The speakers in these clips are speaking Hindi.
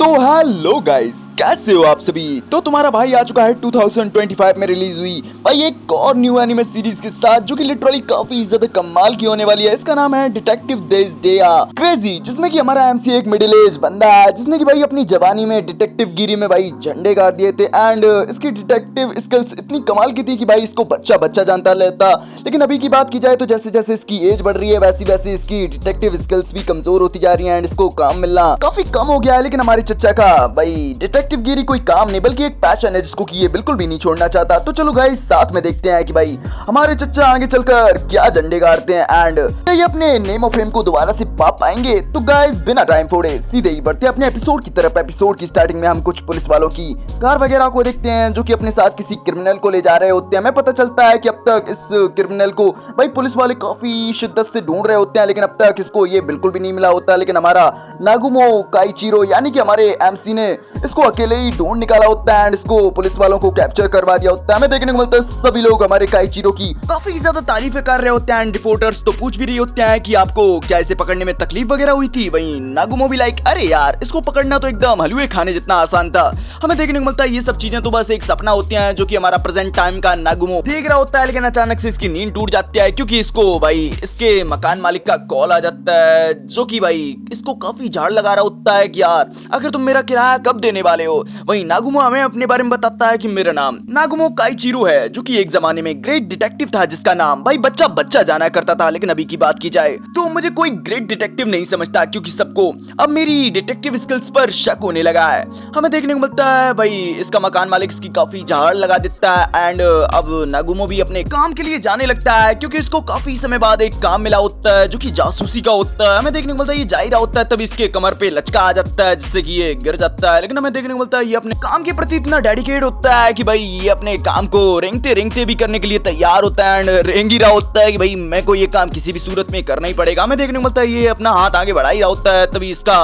तो हेलो गाइस, कैसे हो आप सभी। तो तुम्हारा भाई आ चुका है 2025 में रिलीज हुई भाई एक और न्यू एनिमे सीरीज के साथ, जो कि लिटरली काफी ज्यादा कमाल की होने वाली है। इसका नाम है डिटेक्टिव देशडेया क्रेजी, जिसमें कि हमारा एमसी एक मिडिल एज बंदा है, जिसने कि भाई अपनी जवानी में डिटेक्टिव गिरी में भाई झंडे गाड़ दिए थे। एंड इसकी डिटेक्टिव स्किल्स इतनी कमाल की थी कि भाई इसको बच्चा बच्चा जानता लेता। लेकिन अभी की बात की जाए तो जैसे जैसे इसकी एज बढ़ रही है वैसी वैसी इसकी डिटेक्टिव स्किल्स भी कमजोर होती जा रही है एंड इसको काम मिलना काफी कम हो गया है। लेकिन हमारे चच्चा का भाई डिटेक्टिव गिरी कोई काम नहीं बल्कि एक पैशन है जिसको कि ये बिल्कुल भी नहीं छोड़ना चाहता। तो चलो गाइस साथ में देखते हैं कि भाई हमारे चच्चा आगे चलकर क्या झंडे गाड़ते हैं एंड ये अपने नेम ऑफ फेम को दोबारा से पा पाएंगे। तो गाइस बिना टाइम फोड़े सीधे ही बढ़ते हैं अपने एपिसोड की तरफ। एपिसोड की स्टार्टिंग में हम कुछ पुलिस वालों की कार वगैरह को देखते हैं जो कि अपने साथ किसी क्रिमिनल को ले जा रहे होते हैं। हमें पता चलता है कि अब तक इस क्रिमिनल को भाई पुलिस वाले काफी शिद्दत से ढूंढ रहे होते हैं, लेकिन अब तक इसको ये बिल्कुल भी नहीं मिला होता। लेकिन हमारा नागुमो काइचिरो यानी कि हमारे एमसी ने इसको अकेले ही ढूंढ निकाला होता है एंड इसको पुलिस वालों को कैप्चर करवा दिया होता है। हमें देखने को मिलता है सभी लोग हमारे काइचिरो की काफी ज्यादा तारीफें कर रहे होते हैं एंड रिपोर्टर्स तो पूछ भी रही होते हैं कि आपको क्या इसे पकड़ने में तकलीफ वगैरह हुई थी। वहीं नागुमो भी लाइक अरे यार इसको पकड़ना तो एकदम हलवे खाने जितना आसान था। हमें देखने को मिलता है ये सब चीजें तो बस एक सपना होती है जो कि हमारा प्रेजेंट टाइम का नागुमो देख रहा होता है। लेकिन अचानक से इसकी नींद टूट जाती है क्योंकि इसको भाई इसके मकान मालिक का कॉल आ जाता है जो कि भाई इसको काफी झाड़ लगा रहा होता है कि यार आखिर तुम मेरा किराया कब देने वाले हो। वहीं नागुमो हमें अपने बारे में बताता है कि मेरा नाम नागुमो काइचिरो है, जो कि एक जमाने में ग्रेट डिटेक्टिव था जिसका नाम भाई बच्चा बच्चा जाना करता था। लेकिन अभी की बात की जाए तो मुझे कोई ग्रेट डिटेक्टिव नहीं समझता क्योंकि सबको अब मेरी डिटेक्टिव स्किल्स पर शक होने लगा है। हमें देखने को मिलता है भाई इसका मकान मालिक इसकी काफी झाड़ लगा देता है एंड अब नागुमो भी अपने काम के लिए जाने लगता है क्योंकि इसको काफी समय बाद एक काम मिला होता है जो कि जासूसी का होता है। हमें देखने को मिलता है ये जा ही रहा होता है तभी इसके कमर पे लचका आ जाता है जिससे कि ये गिर जाता है। लेकिन हमें देखने को मिलता है ये अपने काम के प्रति इतना डेडिकेट होता है कि भाई ये अपने काम को रेंगते रेंगते भी करने के लिए तैयार होता है एंड रेंग ही रहा होता है कि भाई मेरे को ये काम किसी भी सूरत में करना ही पड़ेगा। हमें देखने को मिलता है ये अपना हाथ आगे बढ़ा ही रहा होता है तभी इसका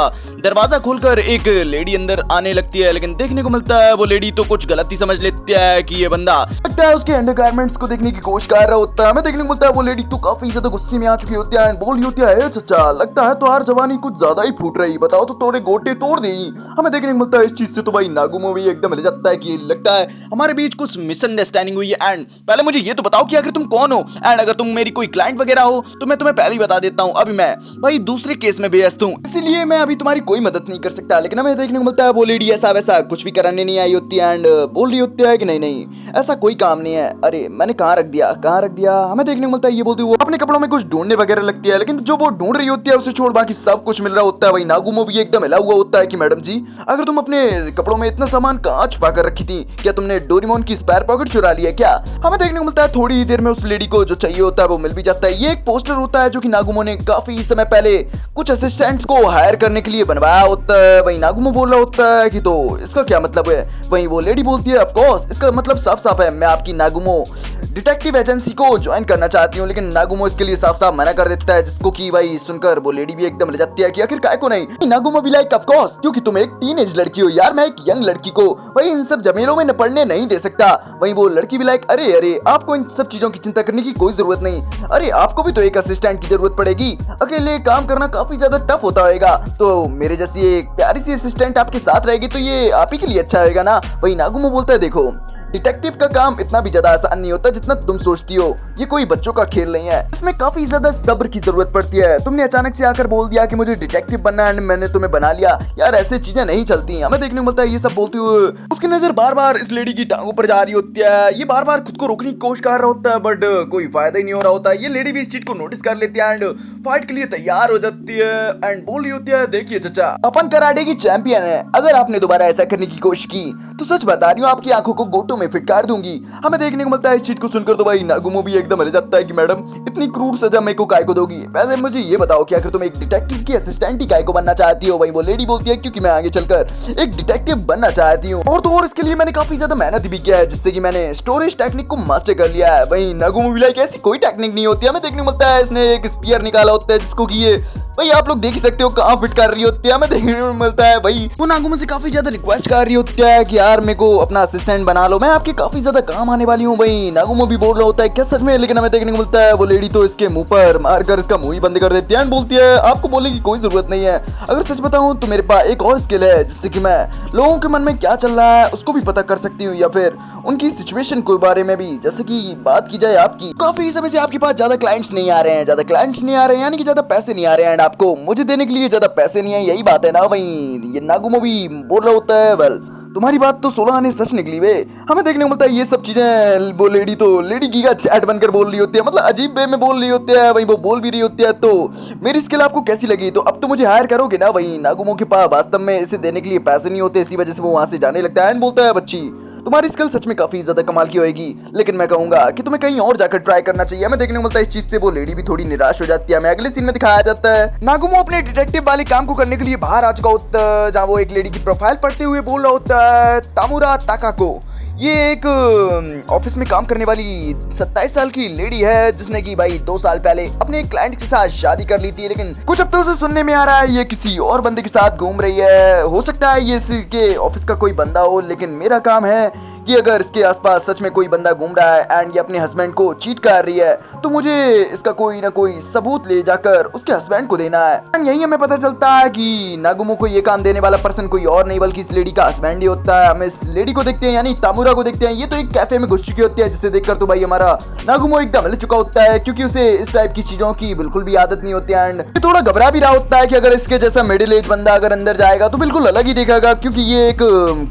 दरवाजा खोलकर एक लेडी अंदर आने लगती है। लेकिन देखने को मिलता है वो लेडी तो कुछ गलत ही समझ लेती है कि ये बंदा लगता है उसके अंडरगारमेंट्स को देखने की कोशिश कर रहा होता है। हमें देखने को मिलता है वो लेडी तो काफी ज्यादा गुस्से में आ चुकी होती है एंड बोल रही होती है चचा लगता है तो हर जवानी कुछ ज्यादा ही फूट रही, बताओ तो तोड़े गोटे तोड़ दी। हमें देखने को मिलता है इस चीज से तो भाई नागुमो भी एकदम हिल जाता है कि लगता है हमारे बीच कुछ मिसअंडरस्टैंडिंग हुई है एंड पहले मुझे ये तो बताओ कि अगर तुम कौन हो एंड अगर तुम मेरी कोई क्लाइंट वगैरह हो तो मैं तुम्हें पहले ही बता देता हूँ अभी मैं भाई दूसरे केस में व्यस्त हूँ इसीलिए मैं अभी तुम्हारी कोई मदद नहीं कर सकता। लेकिन हमें देखने को मिलता है वो लेडी ऐसा वैसा कुछ भी कराने नहीं आई होती है एंड बोल रही होती है कि नहीं नहीं ऐसा कोई काम नहीं है, अरे मैंने कहाँ रख दिया। हमें देखने को मिलता है ये बोलती है वो अपने कपड़ों में कुछ ढूंढने वगैरह लगती है, लेकिन जो वो ढूंढ रही होती है उसे छोड़ बाकी सब कुछ मिल रहा होता है। भाई नागुमो भी एकदम हिला हुआ होता है कि मैडम जी अगर तुम अपने कपड़ों में इतना सामान कहाँ छुपा कर रखी थी, क्या तुमने डोरेमोन की स्पेयर पॉकेट चुरा लिया क्या। हमें देखने को मिलता है थोड़ी ही देर में उस लेडी को जो चाहिए होता है वो मिल भी जाता है। ये एक पोस्टर होता है जो कि नागुमो ने काफी समय पहले कुछ असिस्टेंट्स को हायर करने के लिए बनवाया होता है। वही नागुमो बोल रहा होता है कि तो इसका क्या मतलब है। वही वो लेडी बोलती है ऑफ कोर्स इसका मतलब साफ साफ है मैं आपकी नागुमो डिटेक्टिव एजेंसी को ज्वाइन करना चाहती हूँ। लेकिन नागुमो इसके लिए साफ साफ मना कर देता है जिसको कि भाई सुनकर वो लेडी भी एकदम ले जाती है कि आखिर काय को नहीं। नागुमो भी लाइक ऑफ कोर्स क्योंकि तुम एक टीनेज लड़की हो यार, मैं एक यंग लड़की को वही इन सब जमेलों में न पड़ने नहीं दे सकता। वही वो लड़की भी लाइक अरे अरे आपको इन सब चीजों की चिंता करने की कोई जरूरत नहीं, अरे आपको भी तो एक असिस्टेंट की जरूरत पड़ेगी, अकेले काम करना काफी ज्यादा टफ होता होगा, तो मेरे जैसी एक प्यारी सी असिस्टेंट आपके साथ रहेगी तो ये आप ही के लिए अच्छा होगा ना। वही नागुमो बोलता है देखो डिटेक्टिव का काम इतना भी ज्यादा आसान नहीं होता जितना तुम सोचती हो, ये कोई बच्चों का खेल नहीं है, इसमें काफी ज्यादा सब्र की जरूरत पड़ती है। तुमने अचानक से आकर बोल दिया कि मुझे डिटेक्टिव बनना है, मैंने तुम्हें बना लिया यार, ऐसे चीजें नहीं चलती। हमें देखने को मिलता है ये सब बोलते हुए उसकी नजर बार बार इस लेडी की टांगों पर जा रही होती है। ये बार बार खुद को रोकने की कोशिश कर रहा होता है बट कोई फायदा ही नहीं हो रहा होता है। ये लेडी भी इस चीज को नोटिस कर लेती है एंड फाइट के लिए तैयार हो जाती है एंड बोल रही होती है देखिए चचा अपन कराटे की चैंपियन है, अगर आपने दोबारा ऐसा करने की कोशिश की तो सच बता रही हूँ आपकी आंखों को गोटों में फिट कर दूंगी। हमें देखने को मिलता है इस चीज को सुनकर तो भाई नागुमो भी एकदम हिल जाता है कि मैडम इतनी क्रूर सजा मेरे को काय को दोगी, पहले मुझे ये बताओ कि अगर तुम एक डिटेक्टिव की असिस्टेंट ही काय को बनना चाहती हो। भाई वो लेडी बोलती है क्योंकि मैं आगे चलकर एक डिटेक्टिव बनना चाहती हूँ और तो और इसके लिए मैंने काफी ज्यादा मेहनत भी किया है जिससे कि मैंने स्टोरेज टेक्निक को मास्टर कर लिया है। वही नागुमो भी लाइक ऐसी कोई टेक्निक नहीं होती है। हमें देखने को मिलता है इसने एक स्पीयर निकाला होता है जिसको कि ये भाई आप लोग देख ही सकते हो कहाँ फिट कर रही होती है, हमें देखने में मिलता है भाई वो नागुमो से काफी ज्यादा रिक्वेस्ट कर रही होती है कि यार मेरे को अपना असिस्टेंट बना लो, मैं आपके काफी ज्यादा काम आने वाली हूँ। भाई नागुमो भी बोल रहा होता है क्या सच में, लेकिन हमें देखने को मिलता है वो लेडी तो इसके मुंह पर मारकर इसका मुंह ही बंद कर देती है एंड बोलती है आपको बोलने की कोई जरूरत नहीं है, अगर सच बताऊं तो मेरे पास एक और स्किल है जिससे कि मैं लोगों के मन में क्या चल रहा है उसको भी पता कर सकती हूँ, या फिर उनकी सिचुएशन के बारे में भी। जैसे कि बात की जाए आपकी, काफी समय से आपके पास ज्यादा क्लाइंट्स नहीं आ रहे हैं, यानी कि ज्यादा पैसे नहीं आ रहे हैं एंड आपको मुझे देने के लिए ज्यादा पैसे नहीं है, यही बात है ना। भाई ये नागुमो भी बोल रहा होता है वेल तुम्हारी बात तो 16 आने सच निकली वे, हमें देखने को मिलता है ये सब चीजें वो लेडी गीगा चैट बनकर बोल रही होती है, मतलब अजीब वे में बोल रही होती है। भाई वो बोल भी रही होती है तो मेरी स्किल आपको कैसी लगी, तो अब तो मुझे हायर करोगे ना। भाई नागुमो के पास वास्तव में इसे देने के लिए पैसे नहीं होते, इसी वजह से वो वहां से जाने लगता है एंड बोलता है बच्ची तुम्हारी स्किल सच में काफी ज्यादा कमाल की होगी, लेकिन मैं कहूंगा कि तुम्हें कहीं और जाकर ट्राई करना चाहिए। हमें देखने को मिलता है इस चीज से वो लेडी भी थोड़ी निराश हो जाती है। हमें अगले सीन में दिखाया जाता है नागुमो अपने डिटेक्टिव वाले काम को करने के लिए बाहर आ चुका होता है, जहाँ वो एक लेडी की प्रोफाइल पढ़ते हुए बोल रहा होता है तामुरा ताकाको। ये एक ऑफिस में काम करने वाली 27 साल की लेडी है जिसने कि भाई 2 साल पहले अपने एक क्लाइंट के साथ शादी कर ली थी, लेकिन कुछ हफ्तों से सुनने में आ रहा है ये किसी और बंदे के साथ घूम रही है। हो सकता है ये इसके ऑफिस का कोई बंदा हो, लेकिन मेरा काम है कि अगर इसके आसपास सच में कोई बंदा घूम रहा है एंड ये अपने हस्बैंड को चीट कर रही है तो मुझे इसका कोई ना कोई सबूत ले जाकर उसके हस्बैंड को देना है। एंड यही हमें पता चलता है कि नागुमो को ये काम देने वाला पर्सन कोई और नहीं बल्कि इस लेडी का हस्बैंड ही होता है। हम इस लेडी को देखते हैं यानी तामुरा को देखते हैं, ये तो एक कैफे में घुस चुकी होती है जिसे देखकर तो भाई हमारा नागुमो एकदम हिल चुका होता है क्योंकि उसे इस टाइप की चीजों की बिल्कुल भी आदत नहीं होती है एंड थोड़ा घबरा भी रहा होता है कि अगर इसके जैसा मिडिल एज बंदा अगर अंदर जाएगा तो बिल्कुल अलग ही देखेगा, क्योंकि ये एक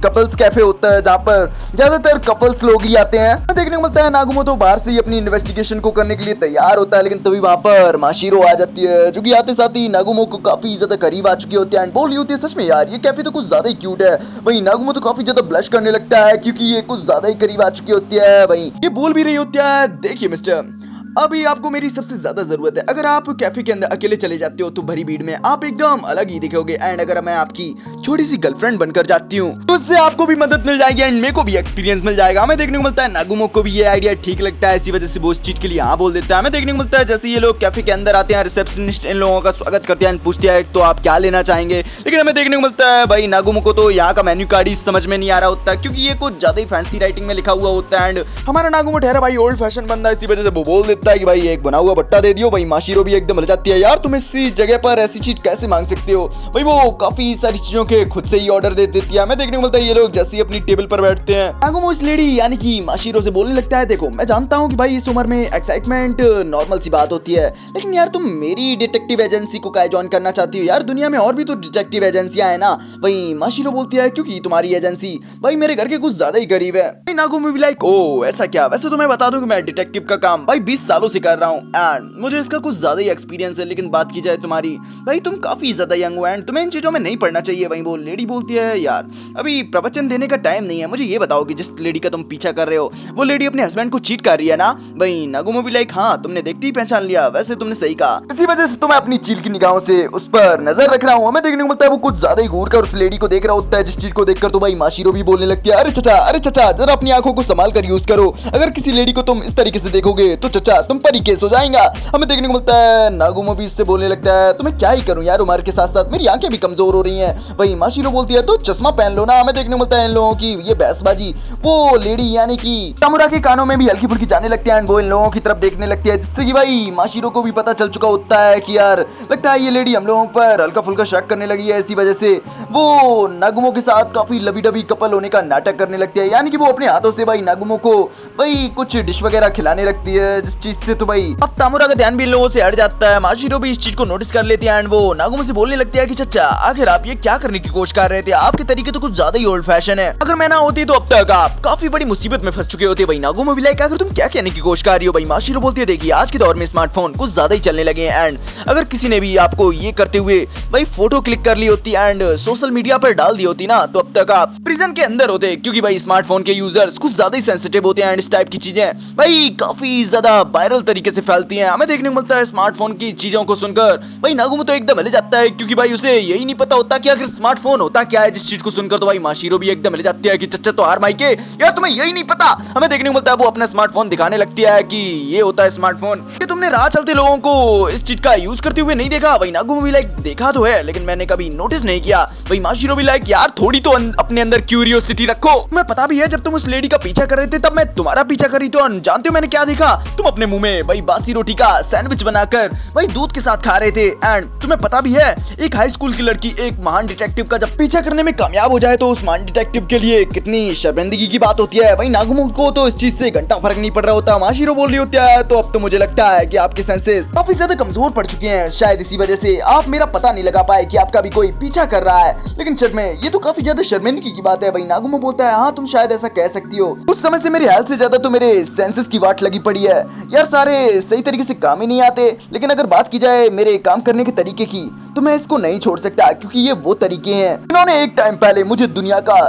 कपल्स कैफे होता है जहाँ पर ज्यादातर कपल्स लोग ही आते हैं। देखने को मिलता है नागुमो तो बाहर से ही अपनी इन्वेस्टिगेशन को करने के लिए तैयार होता है, लेकिन तभी वहां पर माशिरो आ जाती है जो कि आते साथ ही नागुमो को काफी ज्यादा करीब आ चुकी होती है एंड बोल रही होती है सच में यार ये कैफे तो कुछ ज्यादा ही क्यूट है। वही नागुमो तो काफी ज्यादा ब्लश करने लगता है क्योंकि ये कुछ ज्यादा ही करीब आ चुकी होती है। वही ये बोल भी रही होती है देखिए मिस्टर अभी आपको मेरी सबसे ज्यादा जरूरत है, अगर आप कैफे के अंदर अकेले चले जाते हो तो भरी भीड़ में आप एकदम अलग ही दिखोगे एंड अगर मैं आपकी छोटी सी गर्लफ्रेंड बनकर जाती हूँ तो उससे आपको भी मदद मिल जाएगी एंड मेरे को भी एक्सपीरियंस मिल जाएगा। हमें देखने को मिलता है नागुमो को भी ये आइडिया ठीक लगता है, इसी वजह से वो इस चीज के लिए हाँ बोल देता है। हमें देखने को मिलता है जैसे ये लोग कैफे के अंदर आते हैं रिसेप्शनिस्ट इन लोगों का स्वागत करते हैं, पूछते हैं तो आप क्या लेना चाहेंगे, लेकिन हमें देखने को मिलता है भाई नागुमो को तो यहाँ का मेन्यू कार्ड ही समझ में नहीं आ रहा होता क्योंकि ये कुछ ज्यादा ही फैंसी राइटिंग में लिखा हुआ होता है एंड हमारा नागुमो ठहरा भाई ओल्ड फैशन बंदा, इसी वजह से वो बोल देता है कि भाई एक बना हुआ बट्टा दे दियो। भाई माशिरो भी एकदम हिल जाती है यार तुम इसी जगह पर ऐसी चीज कैसे मांग सकते हो। भाई वो काफी सारी चीजों के खुद से ही ऑर्डर दे देती है। हमें देखने को मिलता है ये लोग जैसे ही अपनी टेबल पर बैठते हैं नागुमो इस लेडी यानी कि माशिरो से बोलने लगता है देखो मैं जानता हूँ कि भाई इस उम्र में एक्साइटमेंट नॉर्मल सी बात होती है, लेकिन यार तुम मेरी डिटेक्टिव एजेंसी को क्या ज्वाइन करना चाहती हो, यार दुनिया में और भी तो डिटेक्टिव एजेंसियां है ना। भाई माशिरो बोलती है क्योंकि तुम्हारी एजेंसी भाई मेरे घर के कुछ ज्यादा ही करीब है। नागुमो भी लाइक ओ ऐसा क्या, वैसे तो मैं बता दूं कि मैं डिटेक्टिव का काम भाई 20 सालों से कर रहा हूँ एंड मुझे इसका कुछ ज्यादा ही एक्सपीरियंस है, लेकिन बात की जाए तुम्हारी भाई तुम काफी ज्यादा यंग हो एंड तुम्हें इन चीजों में नहीं पढ़ना चाहिए। भाई वो लेडी बोलती है यार अभी प्रवचन देने का टाइम नहीं है, मुझे ये बताओ कि जिस लेडी का तुम पीछा कर रहे हो वो लेडी अपने हस्बैंड को चीट कर रही है ना। भाई नागुमो भी लाइक हाँ तुमने देखते ही पहचान लिया, वैसे तुमने सही कहा, इसी वजह से तो मैं अपनी चील की निगाहों से उस पर नजर रख रहा हूँ। हमें देखने को मिलता है वो कुछ ज्यादा ही घूर कर उस लेडी को देख रहा होता है, जिस चीज को देखकर तो भाई माशिरो भी बोलने लगती है अरे चचा जरा अपनी आंखों को संभाल कर यूज करो, अगर किसी लेडी को तुम इस तरीके से देखोगे तो चचा तुम पर ही केस हो जाएगा। हमें देखने को मिलता है नागुमो भी इससे बोलने लगता है तो मैं क्या ही करूं यार उम्र के साथ साथ मेरी आंखें भी कमजोर हो रही हैं। वही माशिरो बोलती है तो चश्मा पहन लो ना। हमें देखने को मिलता है इन लोगों की ये बहसबाजी वो लेडी यानी कि तामुरा के कानों में भी हल्की फुल्की जाने लगती है एंड वो इन लोगों की तरफ देखने लगती है, जिससे कि भाई माशिरो को भी पता चल चुका होता है कि यार लगता है ये लेडी हम लोगों पर हल्का फुल्का शक करने लगी है। इसी वजह से वो नागुमो के साथ काफी लबी डबी कपल होने का नाटक करने लगती है, यानी कि वो अपने हाथों से भाई नागुमो को भाई कुछ डिश वगैरह खिलाने लगती है, जिस चीज से तो भाई अब तामुरा का ध्यान भी इन लोगों से हट जाता है। माशिरो भी इस चीज को नोटिस कर लेती है एंड वो नागुमो से बोलने लगती है कि चचा आखिर आप ये क्या करने की कोशिश कर रहे थे, आपके तरीके तो कुछ ज्यादा ही ओल्ड फैशन है, अगर मैं ना होती तो अब तक आप काफी बड़ी मुसीबत में फंस चुके होते। भाई नागुमो भी लाइक आखिर तुम क्या कहने की कोशिश कर रही हो। भाई माशिरो बोलती है देखिए आज के दौर में स्मार्टफोन कुछ ज्यादा ही चलने लगे हैं एंड अगर किसी ने भी आपको ये करते हुए भाई फोटो क्लिक कर ली होती एंड सोशल मीडिया पर डाल दी होती ना तो अब तक आप प्रिजन के अंदर होते, क्योंकि भाई स्मार्टफोन के यूजर्स कुछ ज्यादा ही सेंसिटिव होते हैं एंड इस टाइप की चीजें भाई काफी ज्यादा वायरल तरीके से फैलती हैं। हमें देखने को मिलता है स्मार्टफोन की चीजों को सुनकर भाई नागुमो तो एकदम हिल जाता है, क्योंकि भाई उसे यही नहीं पता होता कि आखिर स्मार्टफोन होता क्या है, जिस चीज को सुनकर तो भाई माशिरो भी एकदम हिल जाती है कि चच्चा तो हार माई के यार तुम्हें यही नहीं पता। हमें देखने को मिलता है वो अपना स्मार्टफोन दिखाने लगती है कि ये होता है स्मार्टफोन, कि तुमने राह चलते लोगों को इस चीज का यूज करते हुए नहीं देखा। भाई नागुमो भी लाइक देखा तो है लेकिन मैंने कभी नोटिस नहीं किया। भाई माशिरो भी लाइक यार थोड़ी तो अपने अंदर क्यूरियोसिटी रखो, तुम्हें पता भी है जब तुम उस लेडी का पीछा कर रहे थे तब मैं तुम्हारा पीछा कर रही थी, और जानते हो मैंने क्या देखा, तुम अपने मुंह में भाई बासी रोटी का सैंडविच बनाकर भाई दूध के साथ खा रहे थे। एंड तुम्हें पता भी है एक हाई स्कूल की लड़की एक महान डिटेक्टिव का जब पीछा करने में कामयाब हो जाए तो उस महान डिटेक्टिव के लिए कितनी शर्मिंदगी की बात होती है। भाई नागुमो को तो इस चीज से घंटा फर्क नहीं पड़ रहा होता, माशिरो बोल रही होती है तो अब तो मुझे लगता है कि आपके सेंसेस काफी ज्यादा कमजोर पड़ चुके हैं, शायद इसी वजह से आप मेरा पता नहीं लगा पाए कि आपका भी कोई पीछा कर रहा है। लेकिन सच में ये तो काफी ज्यादा शर्मिंदगी की बात है। भाई नागुमो बोलता है हाँ तुम शायद ऐसा कह सकती हो, उस समय से मेरे हेल्थ से ज्यादा तो मेरे सेंसेस की वाट लगी पड़ी है यार, सारे सही तरीके से काम ही नहीं आते। लेकिन अगर बात की जाए मेरे काम करने के तरीके की तो मैं इसको नहीं छोड़ सकता, क्योंकि ये वो तरीके हैं इन्होंने एक टाइम पहले मुझे दुनिया का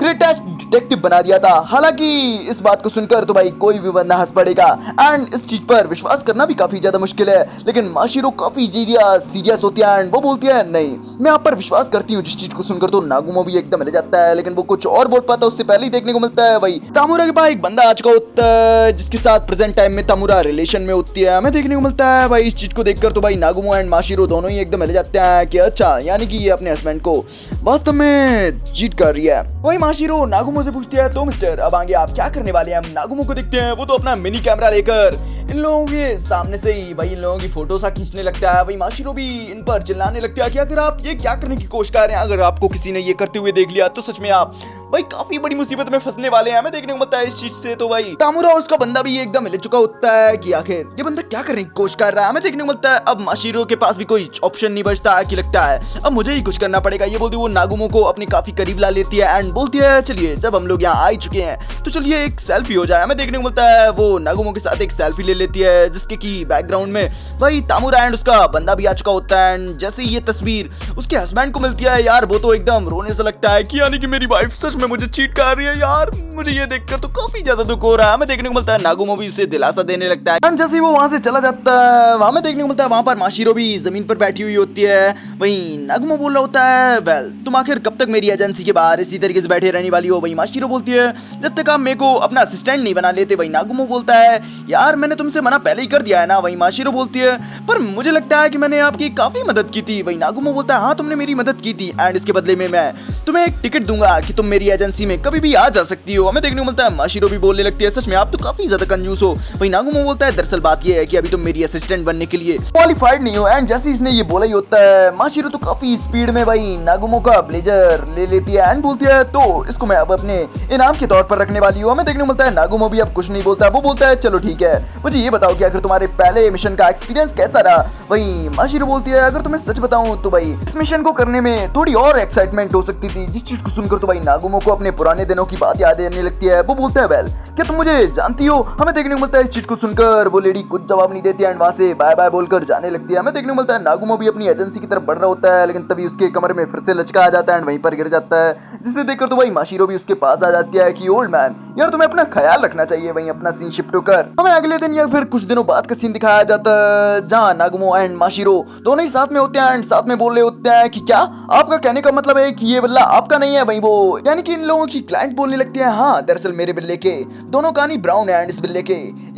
ग्रेटेस्ट डिटेक्टिव बना दिया था। हालांकि इस बात को सुनकर तो भाई कोई भी बंदा हंस पड़ेगा एंड इस चीज पर विश्वास करना भी काफी ज्यादा मुश्किल है। लेकिन माशिरो काफी ज्यादा सीरियस होती है एंड वो बोलती है नहीं मैं आप पर विश्वास करती हूँ, जिस चीज को सुनकर तो नागुमो भी एकदम हिल जाता है। लेकिन वो कुछ और बोल पाता उससे पहले ही देखने को मिलता है भाई तामुरा के पास एक बंदा आ चुका होता है जिसके साथ प्रेजेंट टाइम में तामुरा रिलेशन में होती है। हमें देखने को मिलता है भाई इस चीज को देखकर तो भाई नागुमो एंड माशिरो दोनों ही एकदम हिल जाते हैं कि अच्छा यानी कि ये अपने हस्बैंड को वास्तव में चीट कर रही है। वही माशिरो नागुमो से पूछती है तो मिस्टर अब आगे आप क्या करने वाले हैं। हम नागुमो को देखते हैं वो तो अपना मिनी कैमरा लेकर इन लोगों के सामने से ही भाई इन लोगों की फोटो सा खींचने लगता है। भाई माशिरो भी इन पर चिल्लाने लगता है कि अगर आप ये क्या करने की कोशिश कर रहे हैं, अगर आपको किसी ने ये करते हुए देख लिया तो सच में आप भाई काफी बड़ी मुसीबत में फंसने वाले हैं। हमें देखने को मिलता है इस चीज से तो भाई तामुरा उसका बंदा भी एकदम हिल चुका होता है कि आखिर ये बंदा क्या करने की कोशिश कर रहा है। हमें देखने को मिलता है अब माशिरो के पास भी कोई ऑप्शन नहीं बचता कि लगता है अब मुझे ही कुछ करना पड़ेगा। ये बोलती वो नागुमो को अपने काफी करीब ला लेती है एंड बोलती है चलिए जब हम लोग यहाँ आ ही चुके हैं तो चलिए एक सेल्फी हो जाए। हमें देखने को मिलता है वो नागुमो के साथ एक सेल्फी ले लेती है जिसके की बैकग्राउंड में भाई तामुरा एंड उसका बंदा भी आ चुका होता है। एंड जैसे ये तस्वीर उसके हस्बैंड को मिलती है यार वो तो एकदम रोने से लगता है कि यानी कि मेरी वाइफ सच में मुझे चीट कर रही है यार, मुझे ये देखकर तो काफी ज्यादा दुख हो रहा है। हमें देखने को मिलता है नागुमो भी इसे दिलासा देने लगता है एंड जैसे वो वहां से चला जाता है हमें देखने को मिलता है वहां पर माशिरो भी जमीन पर बैठी हुई होती है। वही नागुमो बोल रहा होता है वेल तुम आखिर कब तक मेरी एजेंसी के बाहर इसी तरीके से बैठे रहने वाली हो। वही माशिरो बोलती है जब तक आप मेरे को अपना असिस्टेंट नहीं बना लेते। वही नागुमो बोलता है यार मैंने तुमसे मना पहले ही कर दिया है ना। वही माशिरो बोलती है पर मुझे लगता है कि मैंने आपकी काफी मदद की थी। वही नागुमो बोलता है हाँ तुमने मेरी मदद की थी एंड इसके बदले में मैं तुम्हें एक टिकट दूंगा कि तुम मेरी एजेंसी में कभी भी आ जा सकती हो। हमें देखने को मिलता है माशिरो भी बोलने लगती है सच में आप तो काफी ज्यादा कंजूस हो। वही नागुमो बोलता है दरअसल बात ये है कि अभी तुम मेरी असिस्टेंट बनने के लिए क्वालिफाइड नहीं हो। एंड जैसे इसने ये बोला ही होता है माशिरो तो काफी स्पीड में भाई नागुमो का ब्लेजर ले लेती है एंड बोलती है तो इसको मैं अब अपने इनाम के तौर पर रखने वाली हूँ। हमें देखने को मिलता है नागुमो भी अब कुछ नहीं बोलता, वो बोलता है चलो ठीक है मुझे ये बताओ कि आखिर तुम्हारे पहले मिशन का एक्सपीरियंस कैसा रहा। वही माशिरो बोलती है अगर तुम्हें सच बताऊं तो भाई इस मिशन को करने में थोड़ी और एक्साइटमेंट हो सकती थी। जिस चीज को सुनकर तो भाई नागुमो को अपने पुराने दिनों की बात याद आने लगती है। वो बोलता है वेल क्या तुम मुझे जानती हो। हमें देखने को मिलता है इस चीज को सुनकर वो लेडी कुछ जवाब नहीं देती एंड वहां से बाय बाय बोलकर जाने लगती है। हमें देखने को मिलता है नागुमो भी अपनी एजेंसी की तरफ बढ़ रहा होता है लेकिन तभी उसके कमर में फिर से लचका आ जाता है एंड वहीं पर गिर जाता है, जिसे देखकर तो भाई माशिरो भी उसके पास आ जाती है कि ओल्ड मैन यार तुम्हें अपना ख्याल रखना चाहिए। वहीं अपना सीन शिफ्ट होकर हमें अगले दिन या फिर कुछ दिनों बाद का सीन दिखाया जाता है जहाँ नागुमो एंड माशिरो दोनों ही साथ में होते हैं एंड साथ में बोल रहे होते हैं कि क्या आपका कहने का मतलब है कि ये बिल्ला आपका नहीं है। वहीं वो यानी कि इन लोगों की क्लाइंट बोलने लगती है हाँ दरअसल मेरे बिल्ले के दोनों कान ही ब्राउन है एंड इस बिल्ले के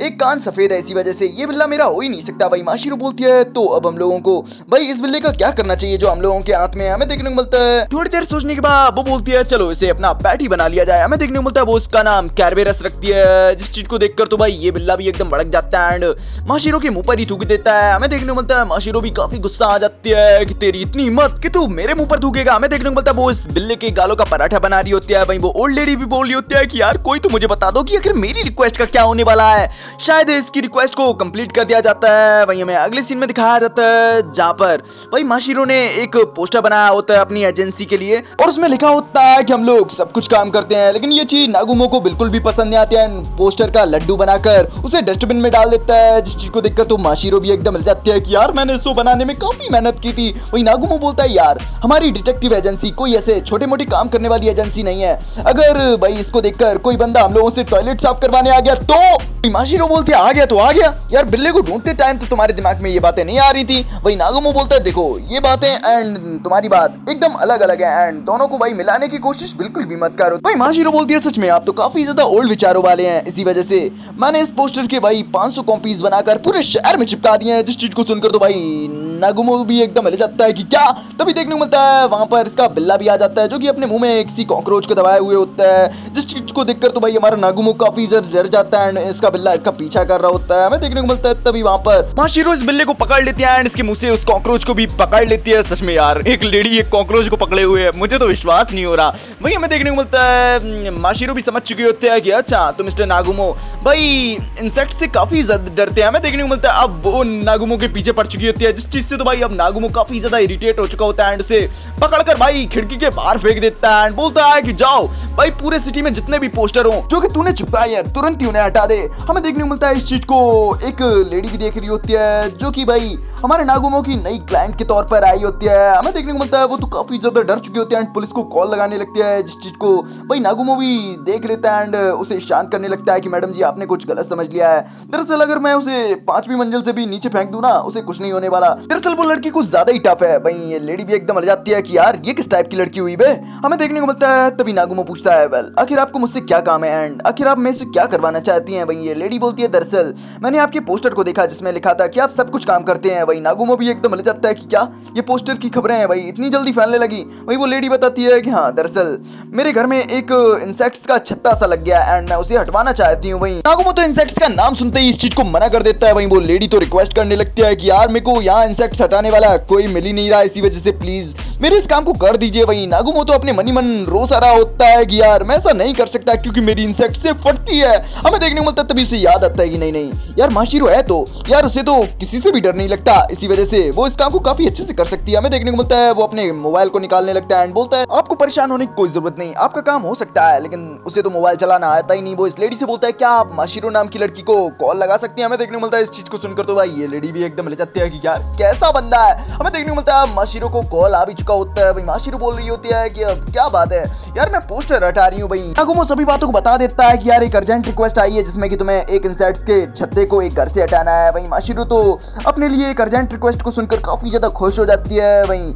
एक कान सफेद है, इसी वजह से ये बिल्ला मेरा हो ही नहीं सकता। भाई माशिरो बोलती है तो अब हम लोगों को भाई इस बिल्ले का क्या करना चाहिए जो हम लोगों के हाथ में है। हमें देखने को मिलता है थोड़ी देर सोचने के बाद वो बोलती है चलो इसे अपना पेट ही बना लिया जाए। हमें देखने को मिलता है वो उसका नाम कैरबेरस रखती है, जिस चीज को देखकर तो भाई ये बिल्ला भी एकदम भड़क जाता है एंड माशिरो के मुंह पर ही थूक देता है। हमें देखने को मिलता है माशिरो भी काफी गुस्सा आ जाती है कि तेरी इतनी हिम्मत कि तू मेरे मुंह पर थूकेगा। हमें देखने को मिलता है वो इस बिल्ले के गालों का पराठा बना रही होती है। वहीं वो ओल्ड लेडी भी बोल रही होती है कि यार कोई तो मुझे बता दो कि आखिर मेरी रिक्वेस्ट का क्या होने वाला है। शायद इसकी रिक्वेस्ट को कंप्लीट कर दिया जाता है। वहीं हमें अगले सीन में दिखाया जाता है जहाँ पर भाई माशिरो ने एक पोस्टर बनाया होता है अपनी एजेंसी के लिए और उसमें लिखा होता है कि हम लोग सब कुछ काम करते हैं। लेकिन ये चीज नागुमो को बिल्कुल भी पसंद नहीं आती है। पोस्टर का लड्डू बनाकर उसे डस्टबिन में डाल देता है, जिस चीज को देखकर तो माशिरो भी एकदम हिल जाती है कि यार मैंने इसको बनाने में काफी मेहनत की थी। वहीं नागुमो बोलता है यार हमारी डिटेक्टिव एजेंसी कोई ऐसे छोटे मोटे काम करने वाली एजेंसी नहीं है। अगर भाई इसको देखकर कोई बंदा हम लोगों से टॉयलेट साफ करवाने आ गया तो माशिरो बोलती है आ गया तो आ गया। यार बिल्ले को ढूंढते टाइम तो तुम्हारे दिमाग में ये बातें नहीं आ रही थी। वही नागुमो बोलता है देखो ये बातें एंड तुम्हारी बात एकदम अलग अलग है एंड दोनों को भाई मिलाने की कोशिश बिल्कुल भी मत करो। भाई माशिरो बोलती है सच में आप तो काफी ज्यादा ओल्ड विचारों वाले हैं, इसी वजह से मैंने इस पोस्टर के भाई 500 कॉपीज बनाकर पूरे शहर में चिपका दिए हैं। जिस चीज को सुनकर तो भाई नागुमो भी एकदम हिल जाता है कि क्या। तभी देखने को मिलता है वहां पर इसका बिल्ला भी आ जाता है जो कि अपने मुंह में किसी कॉकरोच को दबाए हुए होता है। जिस चीज को देखकर तो भाई हमारा नागुमो काफी डर जाता है एंड इसका बिल्ला इसका पीछा कर रहा होता है। हमें देखने को मिलता है तभी वहां पर माशिरो इस बिल्ले को पकड़ लेती है एंड इसके मुंह से उस कॉकरोच को भी पकड़ लेती है। सच में यार एक लेडी एक कॉकरोच को पकड़े हुए है, मुझे तो विश्वास नहीं हो रहा। वही हमें देखने को मिलता है माशिरो भी समझ चुके होते हैं कि अच्छा तो मिस्टर नागुमो भाई इंसेक्ट से काफी ज्यादा डरते हैं। हमें देखने को मिलता है अब वो नागुमो के पीछे पड़ चुकी होती है, जिस चीज से तो भाई अब नागुमो काफी ज्यादा इरिटेट हो चुका होता है एंड उसे पकड़कर भाई खिड़की के बाहर फेंक देता है एंड बोलता है कि जाओ भाई पूरे सिटी में जितने भी पोस्टर हो जो कि तूने चिपकाए हैं तुरंत ही उन्हें हटा दे। हमें देखने को मिलता है इस चीज को एक लेडी भी देख रही होती है जो कि भाई हमारे नागुमो की नई क्लाइंट के तौर पर आई होती है। हमें देखने को मिलता है वो तो काफी ज्यादा डर चुकी होती है एंड पुलिस को कॉल लगाने लगती है, जिस चीज को भाई नागुमो भी देख लेता है एंड उसे शांत करने लगता है कि मैडम जी आपने कुछ गलत समझ लिया है। दरअसल अगर मैं उसे 5वीं मंजिल से भी नीचे फेंक दूं ना उसे कुछ नहीं होने वाला। दरअसल वो लड़की कुछ ज्यादा ही टफ है। भाई ये लेडी भी एकदम हट जाती है कि यार ये किस टाइप की लड़की हुई बे। हमें देखने को मिलता है तभी नागुमो पूछता है वेल आखिर आपको मुझसे क्या काम है एंड आखिर आप मेरे से क्या करवाना चाहती हैं। वही ये लेडी बोलती है दरअसल मैंने आपके पोस्टर को देखा जिसमें लिखा था कि आप सब कुछ काम करते हैं। वही नागुमो भी एकदम हट जाता है कि क्या ये पोस्टर की खबरें हैं भाई इतनी जल्दी फैलने लगी। वही वो लेडी बताती है कि हाँ दरअसल मेरे घर में एक इंसेक्ट्स का छत्ता सा लग गया एंड मैं उसे हटवाना चाहती हूँ। वही नागुमो तो इंसेक्ट्स का नाम सुनते ही इस चीज को मना कर देता है। वही वो लेडी तो रिक्वेस्ट करने लगती है कि यार मेरे को यहाँ इंसेक्ट्स हटाने वाला कोई मिल ही नहीं रहा, इसी वजह से प्लीज मेरे इस काम को कर दीजिए। वही नागुमो तो अपने मनी मन रो सा रहा होता है कि यार मैं ऐसा नहीं कर सकता क्योंकि मेरी इंसेक्ट से फटती है। हमें देखने को मिलता है तभी उसे याद आता है कि नहीं यार माशिरो है तो यार उसे तो किसी से भी डर नहीं लगता, इसी वजह से वो इस काम को काफी अच्छे से कर सकती है। हमें देखने को मिलता है वो अपने मोबाइल को निकालने लगता है एंड बोलता है आपको परेशान होने की कोई जरूरत नहीं, आपका काम हो सकता है लेकिन उसे तो मोबाइल चलाना आता ही नहीं। वो इस लेडी से बोलता है क्या आप माशिरो नाम की लड़की को कॉल लगा सकती हैं। हमें देखने को मिलता है इस चीज को सुनकर तो भाई ये लेडी भी एकदम ले जाती है कि यार कैसा बंदा है। हमें देखने को मिलता है माशिरो को कॉल आ भी चुका होता है। भाई माशिरो बोल रही होती है कि अब क्या बात है यार मैं पोस्टर हटा रही हूँ। भाई नागुमो सभी बातों को बता देता है कि यार एक अर्जेंट रिक्वेस्ट आई है जिसमें कि तुम्हें एक इंसेक्ट्स के छत्ते को एक घर से हटाना है। वही माशिरो तो अपने लिए एक अर्जेंट रिक्वेस्ट को सुनकर काफी ज्यादा खुश हो जाती है। वही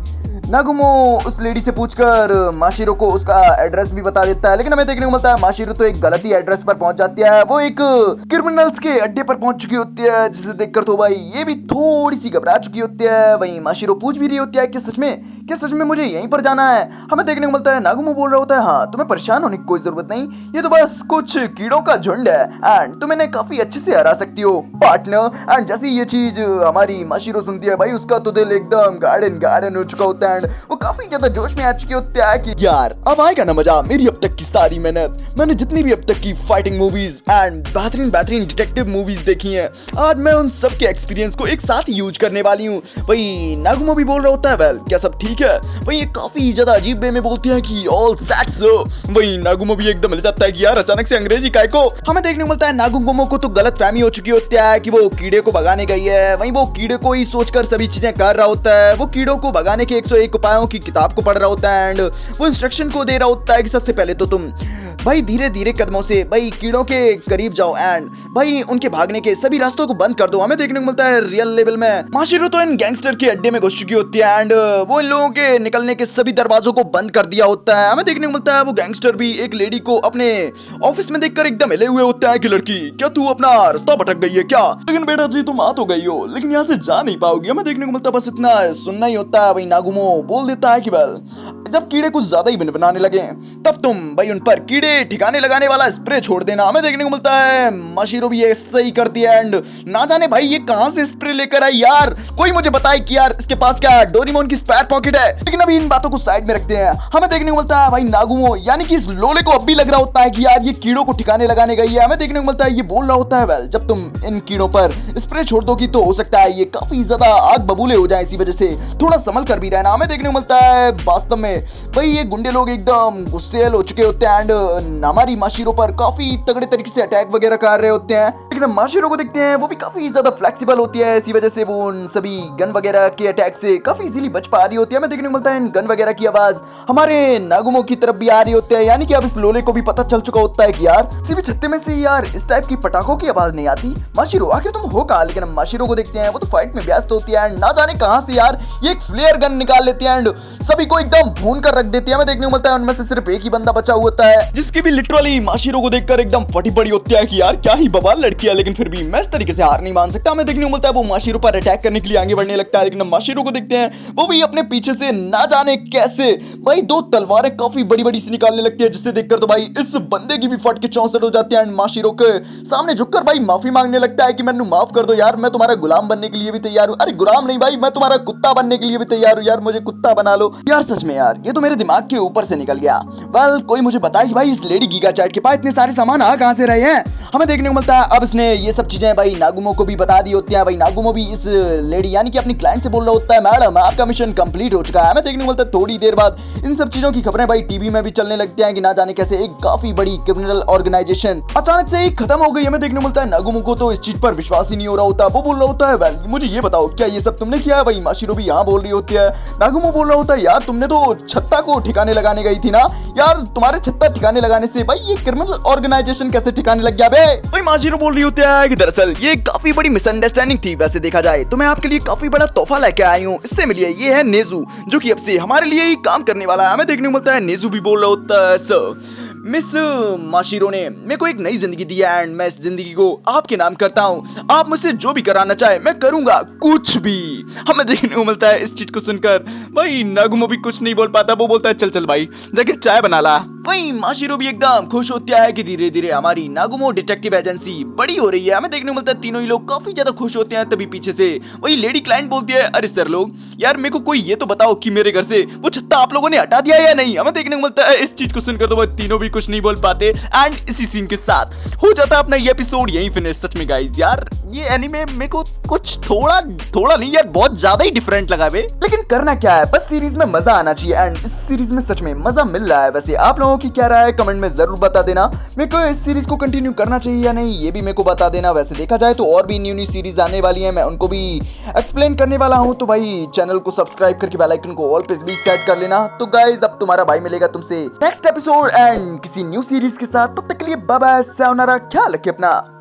नागुमो उस लेडी से पूछकर माशिरो को उसका एड्रेस भी बता देता है, लेकिन हमें देखने को मिलता है माशिरो तो एक गलत ही एड्रेस पर पहुंच जाती है। वो एक क्रिमिनल्स के अड्डे पर पहुंच चुकी होती है, जिसे देखकर तो भाई ये भी थोड़ी सी घबरा चुकी होती है। वहीं माशिरो पूछ भी रही होती है कि सच में मुझे यहीं पर जाना है। हमें देखने को मिलता है नागुमो बोल रहा होता है हाँ तुम्हें परेशान होने की कोई जरूरत नहीं, ये तो बस कुछ कीड़ों का झुंड है एंड तुम इन्हें काफी अच्छे से हरा सकती हो पार्टनर। एंड जैसे ये चीज हमारी माशिरो सुनती है भाई उसका तो दिल एकदम गार्डन हो चुका होता है एंड वो काफी ज्यादा जोश में आ चुकी होती है कि यार अब आएगा ना मजा। मेरी अब तक की सारी मेहनत, मैंने जितनी भी अब तक की फाइटिंग मूवीज एंड बेहतरीन डिटेक्टिव मूवीज देखी हैं, आज मैं उन सब के एक्सपीरियंस को एक साथ यूज करने वाली हूँ। वही नागुमो भी बोल रहा होता है वेल क्या सब ठीक है। वही ये काफी ज्यादा अजीब वे में बोलती है कि ऑल सेट सो। वही नागुमो भी एकदम मिल जाता है कि यार अचानक से अंग्रेजी काय को। हमें देखने को मिलता है नागुमो को तो गलत फहमी हो चुकी होती है कि वो कीड़े को भगाने गई है। वहीं वो कीड़े को ही सोचकर सभी चीजें कर रहा होता है। वो कीड़ों को भगाने के 101 उपायों की किताब को पढ़ रहा होता है एंड वो इंस्ट्रक्शन को दे रहा होता है कि सबसे पहले तो तुम भाई धीरे कदमों से भाई कीड़ों के करीब जाओ एंड भाई उनके भागने के सभी रास्तों को बंद कर दो। हमें देखने को मिलता है रियल लेवल में माशिरो तो इन गैंगस्टर के अड्डे में घुस चुकी होती है एंड वो इन लोगों के निकलने के सभी दरवाजों को बंद कर दिया होता है। हमें देखने को मिलता है वो गैंगस्टर भी एक लेडी को अपने ऑफिस में देखकर एकदम हिले हुए होता है कि लड़की क्या तू अपना रास्ता भटक गई है क्या, लेकिन बेटा जी तुम आ तो गई हो लेकिन यहाँ से जा नहीं पाओगी। हमें देखने को मिलता है बस इतना सुनना ही होता है। वही नागुमो बोल देता है कि वेल जब कीड़े कुछ ज्यादा ही बनाने लगे तब तुम भाई उन पर कीड़े ठिकाने लगाने वाला स्प्रे छोड़ देना। हमें देखने को मिलता है माशिरो भी ऐसा ही करती है एंड ना जाने भाई ये कहां से स्प्रे लेकर आई यार, कोई मुझे बताए कि यार इसके पास क्या डोरेमोन की स्पेयर पॉकेट है। लेकिन अभी इन बातों को साइड में रखते हैं। हमें देखने को मिलता है भाई नागुमो यानी कि इस लोले को अब भी लग रहा होता है कि यार ये कीड़ों को ठिकाने लगाने गई है। हमें देखने को मिलता है ये बोल रहा होता है वेल जब तुम इन कीड़ों पर स्प्रे छोड़ दोगी तो हो सकता है ये काफी ज्यादा आग बबूले हो जाए, इसी वजह से थोड़ा संभल कर भी रहना। हमें देखने को मिलता है वास्तव में भाई ये गुंडे लोग एकदम गुस्से हो चुके होते हैं एंड हमारी माशिरो पर काफी तगड़े तरीके से अटैक वगैरह कर रहे होते हैं। लेकिन हम माशिरो को देखते हैं वो भी काफी ज्यादा फ्लेक्सिबल होती है, इसी वजह से वो उन सभी गन वगैरह के अटैक से काफी इजीली बच पा रही होती है। हमें देखने को मिलता है इन गन वगैरह की आवाज हमारे नागुमो की तरफ भी आ रही होती है, यानी कि अब इस लोले को भी पता चल चुका होता है कि यार किसी भी छत्ते में से यार इस टाइप की पटाखों की आवाज नहीं आती। माशिरो आखिर तुम हो कहां? लेकिन हम माशिरो को देखते हैं वो तो फाइट में व्यस्त होती है एंड ना जाने कहां से यार ये एक फ्लेयर गन निकाल लेती है एंड सभी को एकदम भून कर रख देती है। हमें देखने को मिलता है उनमें से सिर्फ एक ही बंदा बचा हुआ होता है, जिसकी भी लिटरली माशिरो को देखकर एकदम फटी पड़ी होती है कि यार क्या ही बवाल लड़की है, लेकिन फिर भी मैं इस तरीके से हार नहीं मान सकता। हमें देखने को मिलता है वो माशिरो पर अटैक करने के लिए आगे बढ़ने लगता है, लेकिन हम माशिरो को देखते हैं वो भी अपने पीछे से ना जाने कैसे भाई दो तलवारें काफी बड़ी बड़ी सी निकालने लगती है, जिससे देखकर तो भाई इस बंदे की भी फट के चौसठ हो जाती है एंड माशिरो के सामने झुककर भाई माफी मांगने लगता है कि मैंने माफ कर दो यार, मैं तुम्हारा गुलाम बनने के लिए भी तैयार हूं। अरे गुलाम नहीं भाई, मैं तुम्हारा कुत्ता बनने के लिए भी तैयार हूं यार, मुझे कुत्ता बना लो यार। सच में यार ये तो मेरे दिमाग के ऊपर से निकल गया। वेल कोई मुझे बताए कि भाई इस लेडी गीगा चैट के पास इतने सारे सामान आ कहां से रहे हैं। हमें देखने को मिलता है अब इसने ये सब चीजें भाई नागुमो को भी बता दी होती हैं। भाई नागुमो भी इस लेडी यानी कि अपनी क्लाइंट से बोल रहा होता है मैडम आपका मिशन कंप्लीट हो चुका है। हमें देखने को मिलता है थोड़ी देर बाद इन सब चीजों की खबरें भाई टीवी में भी चलने लगती हैं कि ना जाने कैसे एक काफी बड़ी क्रिमिनल ऑर्गेनाइजेशन अचानक से ही खत्म हो गई। हमें देखने को मिलता है नागुमो को तो इस चीज पर विश्वास ही नहीं हो रहा होता। वो बोल रहा होता है वेल मुझे ये बताओ क्या ये सब तुमने किया है? भाई माशिरो भी यहाँ बोल रही होती है। नागुमो बोल रहा होता है यार तुमने तो छत्ता को ठिकाने लगाने गई थी ना यार, तुम्हारे छत्ता ठिकाने लगाने से भाई ये क्रिमिनल ऑर्गेनाइजेशन कैसे ठिकाने लग गया बे? भाई माशिरो बोल रही होती है कि दरअसल ये काफी बड़ी मिसअंडरस्टैंडिंग थी, वैसे देखा जाए तो मैं आपके लिए काफी बड़ा तोहफा लेके आई हूँ, इससे मिलिए। ये है नेजू जो कि अब से हमारे लिए ही काम करने वाला है। हमें देखने को मिलता है नेजू भी बोल रहा होता है सर मिस माशिरो ने मेरे को एक नई जिंदगी दी है एंड मैं इस जिंदगी को आपके नाम करता हूँ, आप मुझसे जो भी कराना चाहे मैं करूंगा, कुछ भी। हमें देखने को मिलता है इस चीज को सुनकर भाई नागुमो भी कुछ नहीं बोल पाता। वो बोलता है चल चल भाई जाके चाय बना ला। वही माशिरो भी एकदम खुश होती है कि धीरे धीरे हमारी नागुमो डिटेक्टिव एजेंसी बड़ी हो रही है। हमें देखने को मिलता है तीनों ही लोग काफी ज्यादा खुश होते हैं। तभी पीछे से वही लेडी क्लाइंट बोलती है अरे सर लोग यार मेरे को कोई ये तो बताओ कि मेरे घर से वो छत्ता आप लोगों ने हटा दिया या नहीं। हमें देखने को मिलता है इस चीज को सुनकर तो वो तीनों भी कुछ नहीं बोल पाते एंड इसी सीन के साथ हो जाता है अपना ये एपिसोड यहीं फिनिश। सच में गाइस यार ये एनीमे मेरे को कुछ थोड़ा नहीं यार बहुत ज्यादा ही डिफरेंट लगा बे, लेकिन करना क्या है बस सीरीज में मजा आना चाहिए एंड इस सीरीज में सच में मजा मिल रहा है। वैसे आप लोगों की क्या राय है कमेंट में जरूर बता देना। मेरे को इस सीरीज को कंटिन्यू करना चाहिए या नहीं ये भी मेरे को बता देना। वैसे देखा जाए तो और भी न्यू सीरीज आने वाली है, मैं उनको भी एक्सप्लेन करने वाला हूँ, तो भाई चैनल को सब्सक्राइब करके बेल आइकन को ऑल पे भी सेट कर लेना। तो गाइस अब तुम्हारा भाई मिलेगा तुमसे नेक्स्ट एपिसोड एंड किसी न्यू सीरीज के साथ, तब तक के लिए बाय बाय, सायोनारा, ख्याल रखिए अपना।